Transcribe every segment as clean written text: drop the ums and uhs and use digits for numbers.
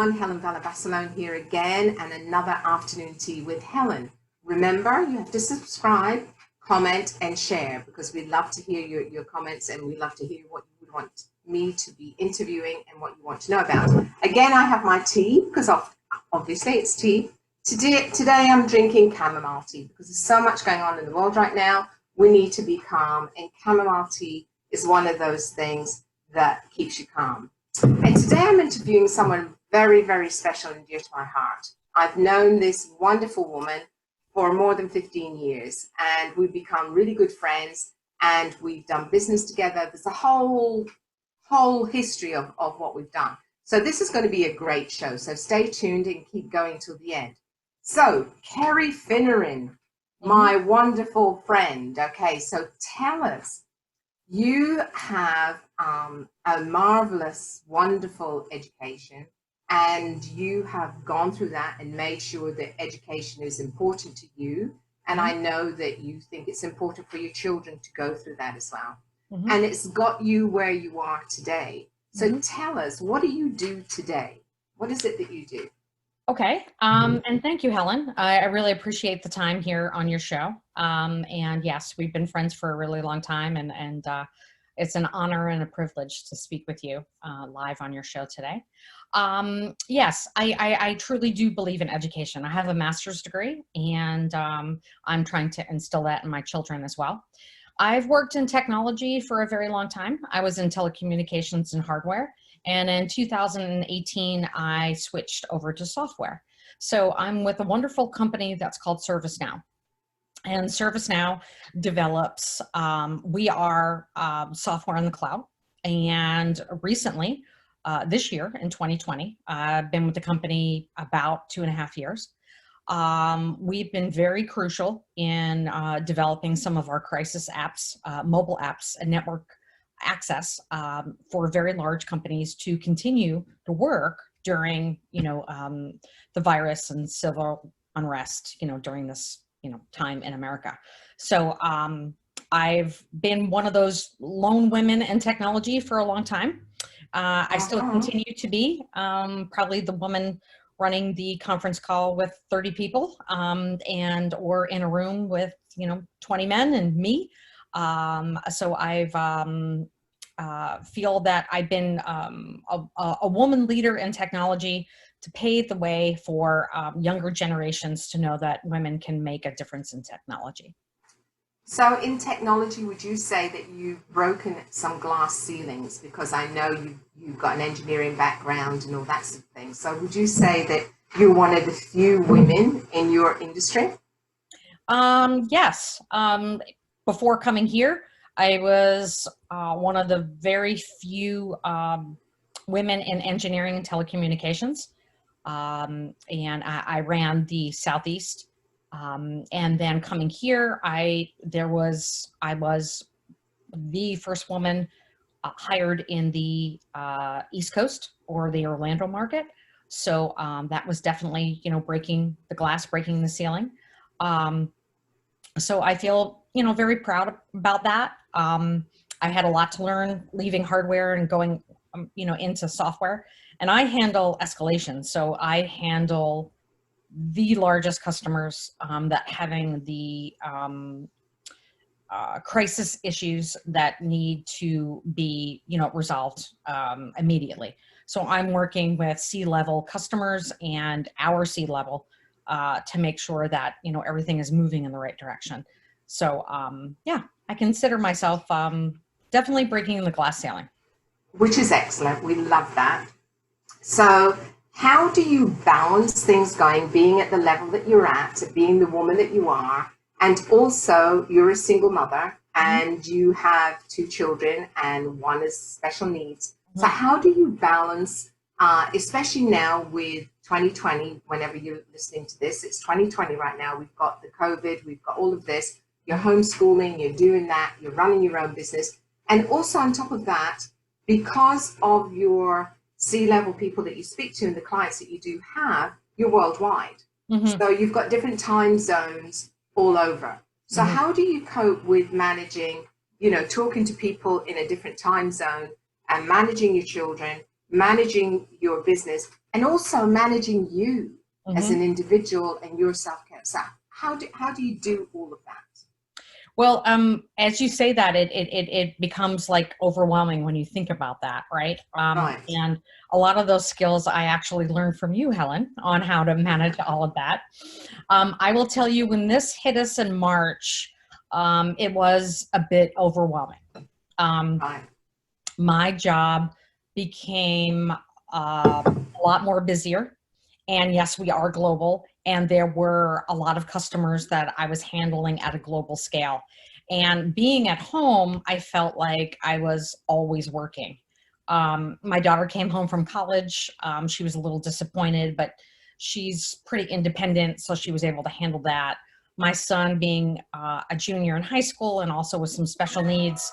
everyone, Helen Vallabasalone here again, and another Afternoon Tea with Helen. Remember, you have to subscribe, comment, and share, because we'd love to hear your comments, and we'd love to hear what you would want me to be interviewing and what you want to know about. Again, I have my tea, because obviously it's tea. Today I'm drinking chamomile tea, because there's so much going on in the world right now. We need to be calm, and chamomile tea is one of those things that keeps you calm. And today I'm interviewing someone very, very special and dear to my heart. I've known this wonderful woman for more than 15 years, and we've become really good friends, and we've done business together. There's a whole history of what we've done. So this is going to be a great show. So stay tuned and keep going till the end. So Kerrie Finneran, my wonderful friend. Okay, so tell us, you have a marvelous, wonderful education, and you have gone through that and made sure that education is important to you. And I know that you think it's important for your children to go through that as well. And it's got you where you are today. So tell us, what do you do today? What is it that you do? Okay. And thank you, Helen. I really appreciate the time here on your show. And yes, we've been friends for a really long time, and it's an honor and a privilege to speak with you live on your show today. Yes, I truly do believe in education. I have a master's degree, and I'm trying to instill that in my children as well. I've worked in technology for a very long time. I was in telecommunications and hardware. And in 2018, I switched over to software. So I'm with a wonderful company that's called ServiceNow. And ServiceNow develops, we are software in the cloud. And recently, this year in 2020, I've been with the company about 2.5 years. We've been very crucial in developing some of our crisis apps, mobile apps, and network access for very large companies to continue to work during, the virus and civil unrest, during this, time in America. So I've been one of those lone women in technology for a long time. I still continue to be probably the woman running the conference call with 30 people or in a room with, 20 men and me. So I've feel that I've been a woman leader in technology to pave the way for younger generations to know that women can make a difference in technology. So in technology, would you say that you've broken some glass ceilings? Because I know you've got an engineering background and all that sort of thing. So would you say that you're one of the few women in your industry? Yes. Before coming here, I was one of the very few women in engineering and telecommunications. And I ran the Southeast. And then coming here, I was the first woman hired in the East Coast or the Orlando market. So that was definitely, breaking the glass, breaking the ceiling. So I feel, very proud about that. I had a lot to learn leaving hardware and going, into software. And I handle escalation. So I handle the largest customers that having the crisis issues that need to be, resolved immediately. So I'm working with C-level customers and our C-level to make sure that, everything is moving in the right direction. So yeah, I consider myself definitely breaking the glass ceiling. Which is excellent. We love that. So how do you balance things going, being at the level that you're at, being the woman that you are, and also you're a single mother and you have 2 children and one has special needs. So how do you balance, especially now with 2020, whenever you're listening to this, it's 2020 right now, we've got the COVID, we've got all of this, you're homeschooling, you're doing that, you're running your own business. And also on top of that, because of your C-level people that you speak to and the clients that you do have, you're worldwide. So you've got different time zones all over. So how do you cope with managing, talking to people in a different time zone and managing your children, managing your business, and also managing you as Mhm. an individual and your self-care. So how do you do all of that? Well, as you say that, it becomes like overwhelming when you think about that, right? Right. And a lot of those skills I actually learned from you, Helen, on how to manage all of that. I will tell you, when this hit us in March, it was a bit overwhelming. Um, Right. my job became a lot more busier. And yes, we are global. And there were a lot of customers that I was handling at a global scale. And being at home, I felt like I was always working. My daughter came home from college. She was a little disappointed, but she's pretty independent, so she was able to handle that. My son, being a junior in high school and also with some special needs,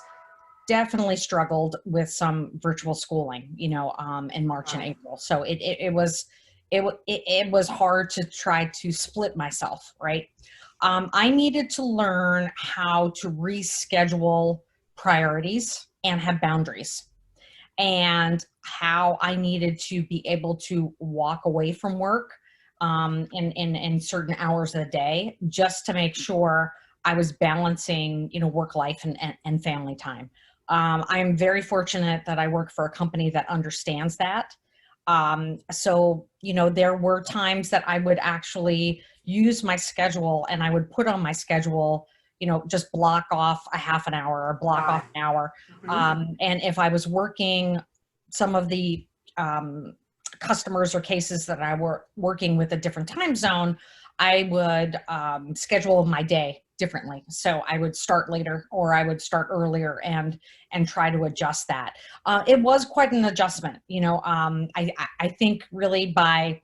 definitely struggled with some virtual schooling, in March and Right. April. So it was hard to try to split myself, right? I needed to learn how to reschedule priorities and have boundaries, and how I needed to be able to walk away from work in certain hours of the day, just to make sure I was balancing, work life and family time. I'm very fortunate that I work for a company that understands that. So, there were times that I would actually use my schedule, and I would put on my schedule, just block off a half an hour or block off Right. an hour. Mm-hmm. And if I was working some of the customers or cases that I were working with a different time zone, I would schedule my day differently. So I would start later or I would start earlier and try to adjust that. It was quite an adjustment. I think really by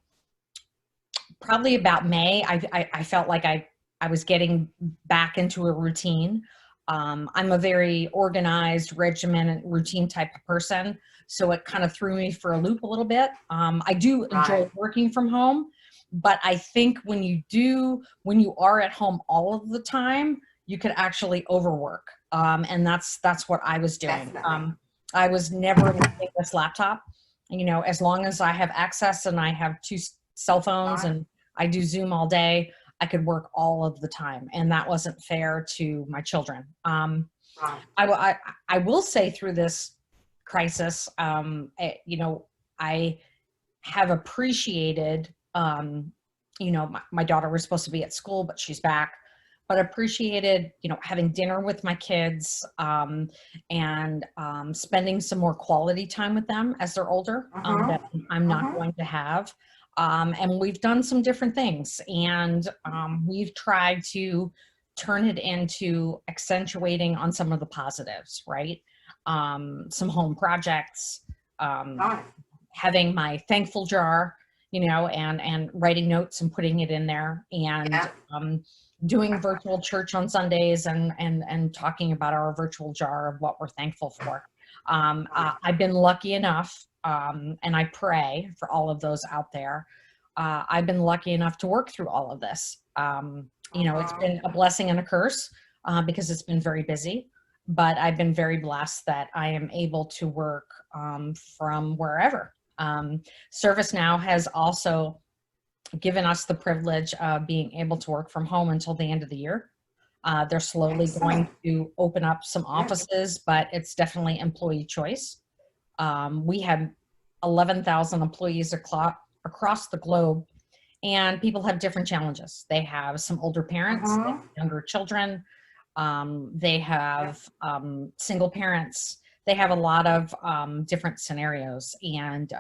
probably about May, I felt like I was getting back into a routine. I'm a very organized, regimented, routine type of person, so it kind of threw me for a loop a little bit. I do enjoy Right. working from home, but I think when you are at home all of the time, you could actually overwork, and that's what I was doing. Definitely. I was never using this laptop. As long as I have access and I have two cell phones Right. and I do Zoom all day, I could work all of the time, and that wasn't fair to my children. Right. I will say, through this crisis, I have appreciated, my daughter was supposed to be at school, but she's back. But appreciated, having dinner with my kids, and spending some more quality time with them as they're older, Mm-hmm. that I'm not Mm-hmm. going to have. And we've done some different things, and we've tried to turn it into accentuating on some of the positives, right? Some home projects, um, Right. having my thankful jar, and writing notes and putting it in there, and Yeah. doing virtual church on Sundays, and talking about our virtual jar of what we're thankful for. Right. I've been lucky enough, and I pray for all of those out there. I've been lucky enough to work through all of this. It's Mm-hmm. been a blessing and a curse, because it's been very busy, but I've been very blessed that I am able to work from wherever. ServiceNow has also given us the privilege of being able to work from home until the end of the year. They're slowly going Excellent. to open up some Yeah. offices, but it's definitely employee choice. We have 11,000 employees across the globe, and people have different challenges. They have some older parents, they have Mm-hmm. younger children, they Yeah. have single parents. They have a lot of different scenarios, and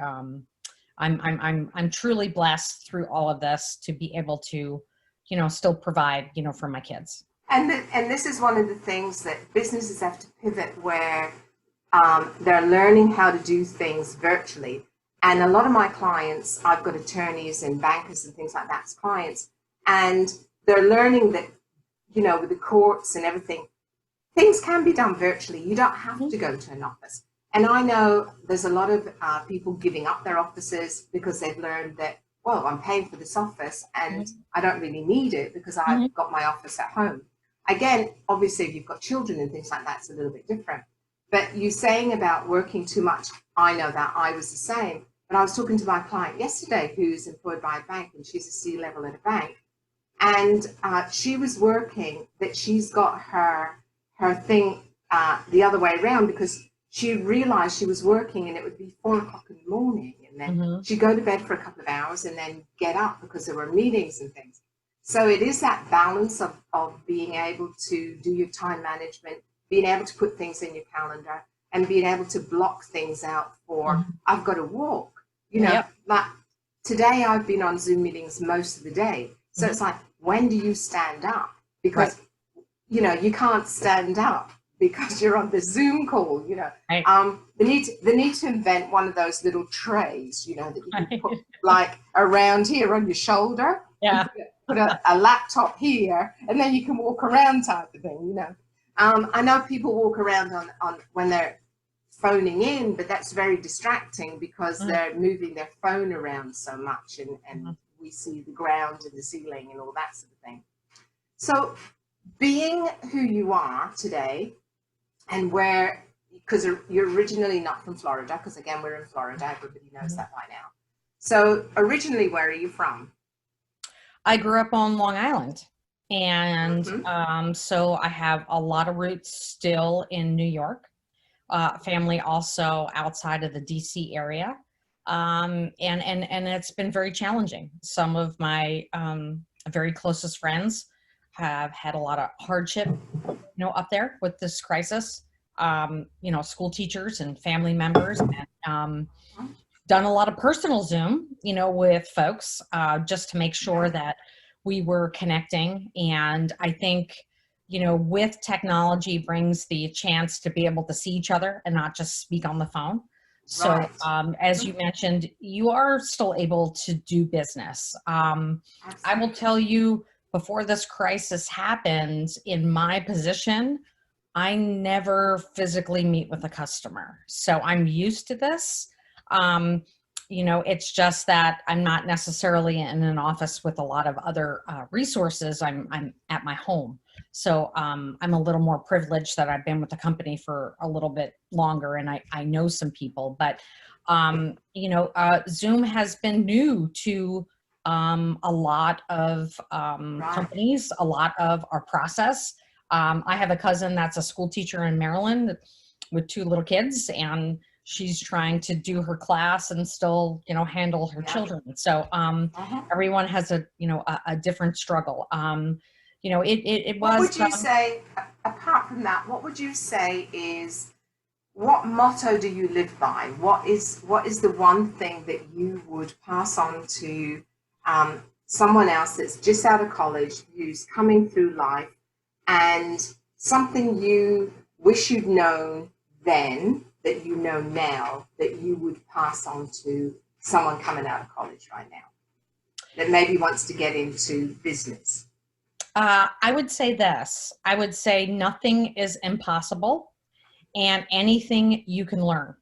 I'm truly blessed through all of this to be able to, still provide, for my kids. And this is one of the things that businesses have to pivot where they're learning how to do things virtually. And a lot of my clients, I've got attorneys and bankers and things like that as clients, and they're learning that, with the courts and everything, things can be done virtually. You don't have to go to an office. And I know there's a lot of people giving up their offices because they've learned that, well, I'm paying for this office and Mhm. I don't really need it because I've Mhm. got my office at home. Again, obviously, if you've got children and things like that, it's a little bit different. But you saying about working too much, I know that I was the same. But I was talking to my client yesterday who's employed by a bank, and she's a C-level at a bank. And she was working that she's got her thing the other way around, because she realized she was working and it would be 4 o'clock in the morning, and then she'd go to bed for a couple of hours and then get up because there were meetings and things. So it is that balance of being able to do your time management, being able to put things in your calendar, and being able to block things out for, I've got to walk. You know, like today I've been on Zoom meetings most of the day. So it's like, when do you stand up? Because, you know, you can't stand up because you're on the Zoom call, you know. They need to invent one of those little trays, you know, that you can put like around here on your shoulder. Yeah. Put a laptop here, and then you can walk around type of thing, you know. I know people walk around on when they're phoning in, but that's very distracting because they're moving their phone around so much, and we see the ground and the ceiling and all that sort of thing. So being who you are today, and where, because you're originally not from Florida, because again, we're in Florida, everybody knows that by now. So originally, where are you from? I grew up on Long Island, and so I have a lot of roots still in New York. Family also outside of the DC area, and it's been very challenging. Some of my very closest friends have had a lot of hardship, you know, up there with this crisis. You know, school teachers and family members, and done a lot of personal Zoom, you know, with folks, just to make sure that we were connecting. And I think, you know, with technology brings the chance to be able to see each other and not just speak on the phone. So as you mentioned, you are still able to do business. I will tell you, before this crisis happened, in my position, I never physically meet with a customer. So I'm used to this. You know, it's just that I'm not necessarily in an office with a lot of other resources. I'm at my home. So I'm a little more privileged that I've been with the company for a little bit longer, and I know some people. But, you know, Zoom has been new to a lot of companies, a lot of our process. I have a cousin that's a school teacher in Maryland with 2 little kids, and she's trying to do her class and still, you know, handle her children. So everyone has a, you know, a different struggle. You know, it was. What would you say, apart from that, what would you say is, what motto do you live by? What is the one thing that you would pass on to someone else that's just out of college, who's coming through life, and something you wish you'd known then that you know now that you would pass on to someone coming out of college right now that maybe wants to get into business? I would say this. I would say nothing is impossible, and anything you can learn.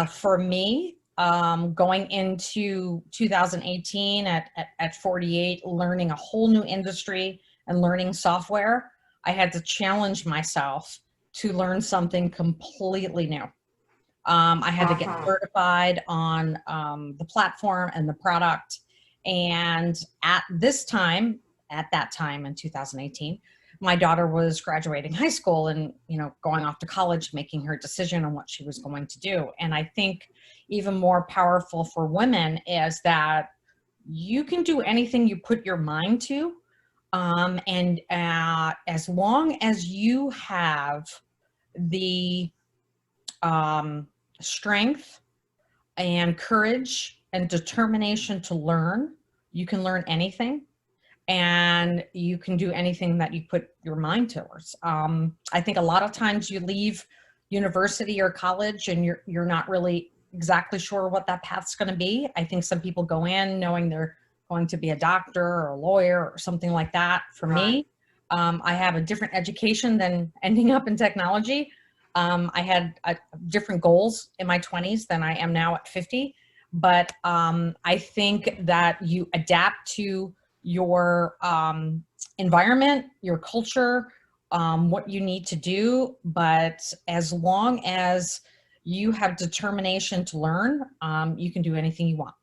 For me, going into 2018 at 48, learning a whole new industry and learning software, I had to challenge myself to learn something completely new. I had to get certified on the platform and the product. And at that time in 2018, my daughter was graduating high school and, you know, going off to college, making her decision on what she was going to do. And I think even more powerful for women is that you can do anything you put your mind to. And as long as you have the strength and courage and determination to learn, you can learn anything, and you can do anything that you put your mind towards. I think a lot of times you leave university or college and you're not really exactly sure what that path's going to be. I think some people go in knowing they're going to be a doctor or a lawyer or something like that. For me, I have a different education than ending up in technology. I had different goals in my 20s than I am now at 50. But I think that you adapt to your environment, your culture, what you need to do. But as long as you have determination to learn, you can do anything you want.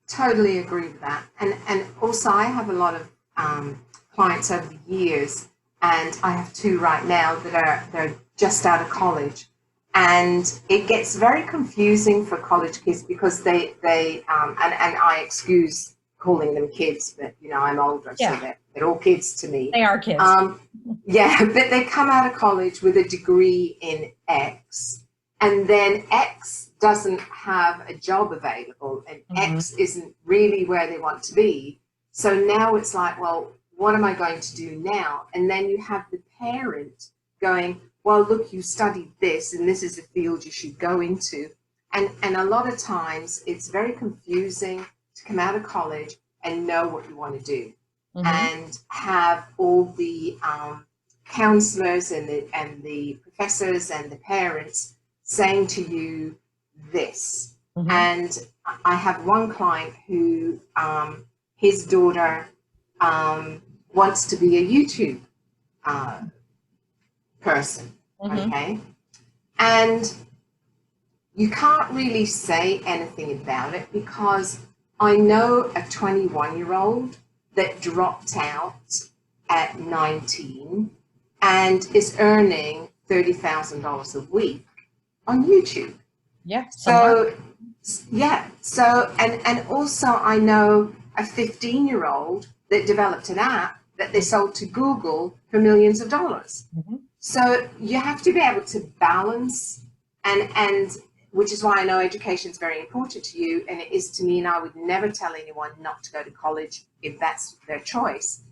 Totally agree with that. And also I have a lot of clients over the years, and I have two right now that they're just out of college. And it gets very confusing for college kids because and I excuse calling them kids, but you know, I'm older, so they're all kids to me. They are kids. Yeah, but they come out of college with a degree in X, and then X doesn't have a job available, and X isn't really where they want to be. So now it's like, well, what am I going to do now? And then you have the parent going, well, look, you studied this, and this is the field you should go into. And a lot of times it's very confusing to come out of college and know what you want to do, and have all the counselors and the professors and the parents saying to you this. And I have one client who his daughter wants to be a YouTube person, okay? And you can't really say anything about it because I know a 21-year-old that dropped out at 19 and is earning $30,000 a week on YouTube. Yeah. So, yeah. So, and also I know a 15-year-old that developed an app that they sold to Google for millions of dollars. So you have to be able to balance, and which is why I know education is very important to you, and it is to me, and I would never tell anyone not to go to college if that's their choice.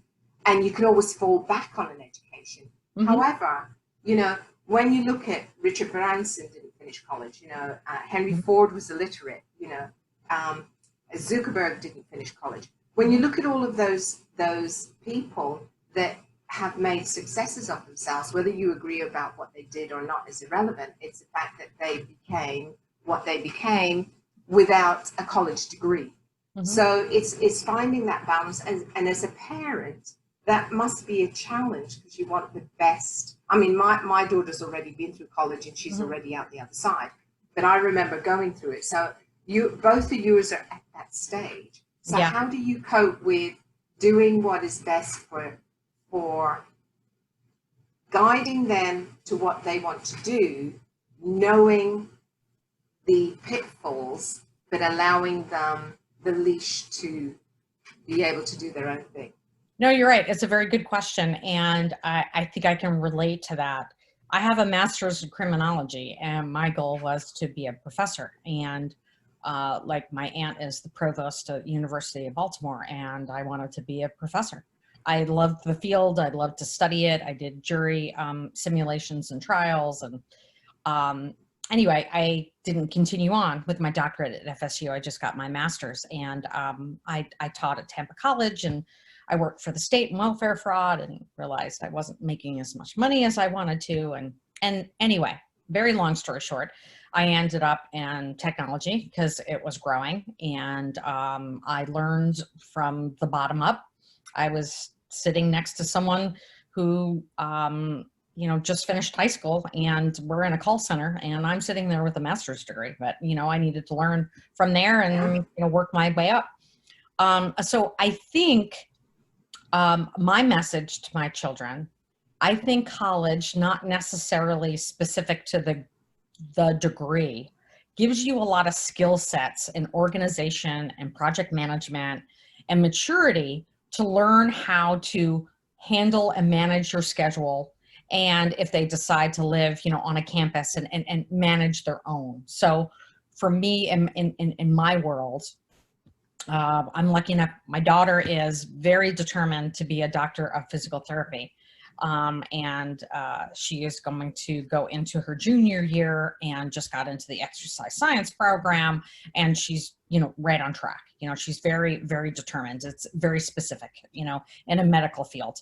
And you can always fall back on an education. However, you know, when you look at Richard Branson didn't finish college, you know, Henry Ford was illiterate, you know, Zuckerberg didn't finish college. When you look at all of those people that have made successes of themselves, whether you agree about what they did or not is irrelevant. It's the fact that they became what they became without a college degree. So it's finding that balance. And as a parent, that must be a challenge because you want the best. I mean, my daughter's already been through college and she's already out the other side. But I remember going through it. So both of you are at that stage. So how do you cope with doing what is best for guiding them to what they want to do, knowing the pitfalls, but allowing them the leash to be able to do their own thing? No, you're right. It's a very good question. And I think I can relate to that. I have a master's in criminology, and my goal was to be a professor. And like my aunt is the provost at the University of Baltimore, and I wanted to be a professor. I loved the field. I loved to study it. I did jury simulations and trials. And anyway, I didn't continue on with my doctorate at FSU. I just got my master's, and I taught at Tampa College, and I worked for the state in welfare fraud and realized I wasn't making as much money as I wanted to. And anyway, very long story short, I ended up in technology because it was growing, and I learned from the bottom up. I was sitting next to someone who, you know, just finished high school, and we're in a call center, and I'm sitting there with a master's degree, but, you know, I needed to learn from there and, you know, work my way up. So I think my message to my children, I think college, not necessarily specific to the degree, gives you a lot of skill sets in organization and project management and maturity to learn how to handle and manage your schedule. And if they decide to live, you know, on a campus and manage their own. So for me, in my world, I'm lucky enough, my daughter is very determined to be a doctor of physical therapy. And she is going to go into her junior year and just got into the exercise science program, and she's, you know, right on track. You know, she's very, very determined. It's very specific, you know, in a medical field.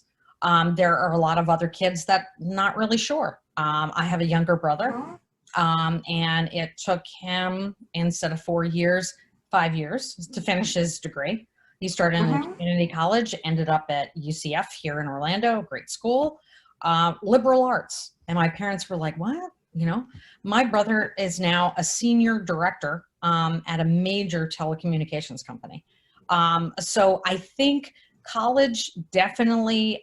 There are a lot of other kids that not really sure. I have a younger brother, and it took him, instead of 4 years, 5 years to finish his degree. He started in a community college, ended up at UCF here in Orlando, great school, liberal arts. And my parents were like, what? You know, my brother is now a senior director at a major telecommunications company. So I think college definitely,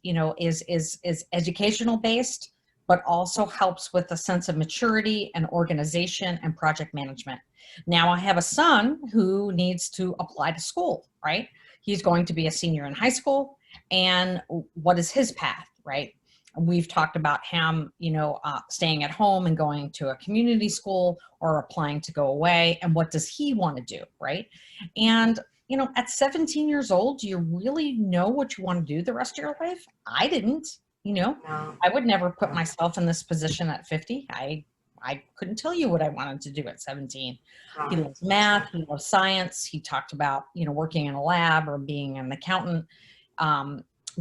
you know, is educational based, but also helps with a sense of maturity and organization and project management. Now I have a son who needs to apply to school, right? He's going to be a senior in high school, and what is his path, right? We've talked about him, you know, staying at home and going to a community school or applying to go away. And what does he want to do, right? And, you know, at 17 years old, do you really know what you want to do the rest of your life? I didn't, you know, No. I would never put myself in this position at 50. I couldn't tell you what I wanted to do at 17. He Right. loves math, he loves science. He talked about, you know, working in a lab or being an accountant.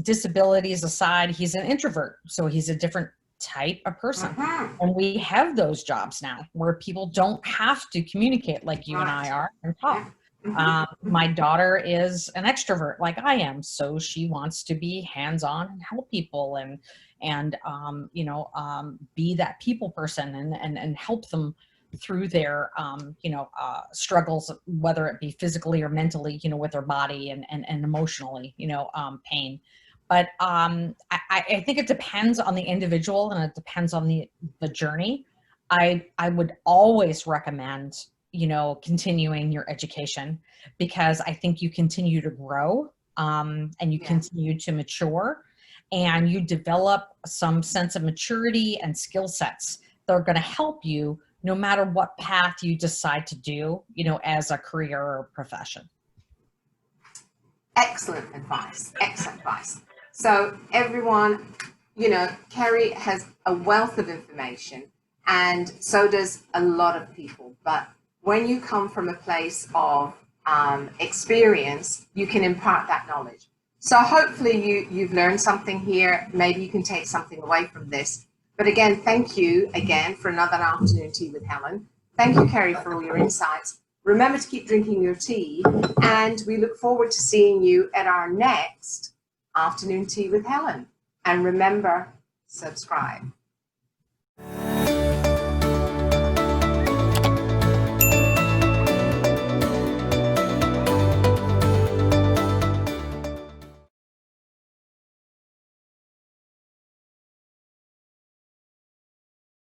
Disabilities aside, he's an introvert, so he's a different type of person. And we have those jobs now where people don't have to communicate like you and I are and talk. My daughter is an extrovert like I am, so she wants to be hands-on and help people and you know, be that people person and help them through their you know, struggles, whether it be physically or mentally, you know, with their body and emotionally, you know, pain. But I think it depends on the individual and it depends on the journey. I would always recommend, you know, continuing your education, because I think you continue to grow and you continue to mature, and you develop some sense of maturity and skill sets that are going to help you no matter what path you decide to do, you know, as a career or profession. Excellent advice. Excellent advice. So everyone, you know, Kerrie has a wealth of information, and so does a lot of people. But when you come from a place of experience, you can impart that knowledge. So hopefully you've learned something here. Maybe you can take something away from this. But again, thank you again for another afternoon tea with Helen. Thank you, Kerrie, for all your insights. Remember to keep drinking your tea, and we look forward to seeing you at our next Afternoon Tea with Helen. And remember, subscribe.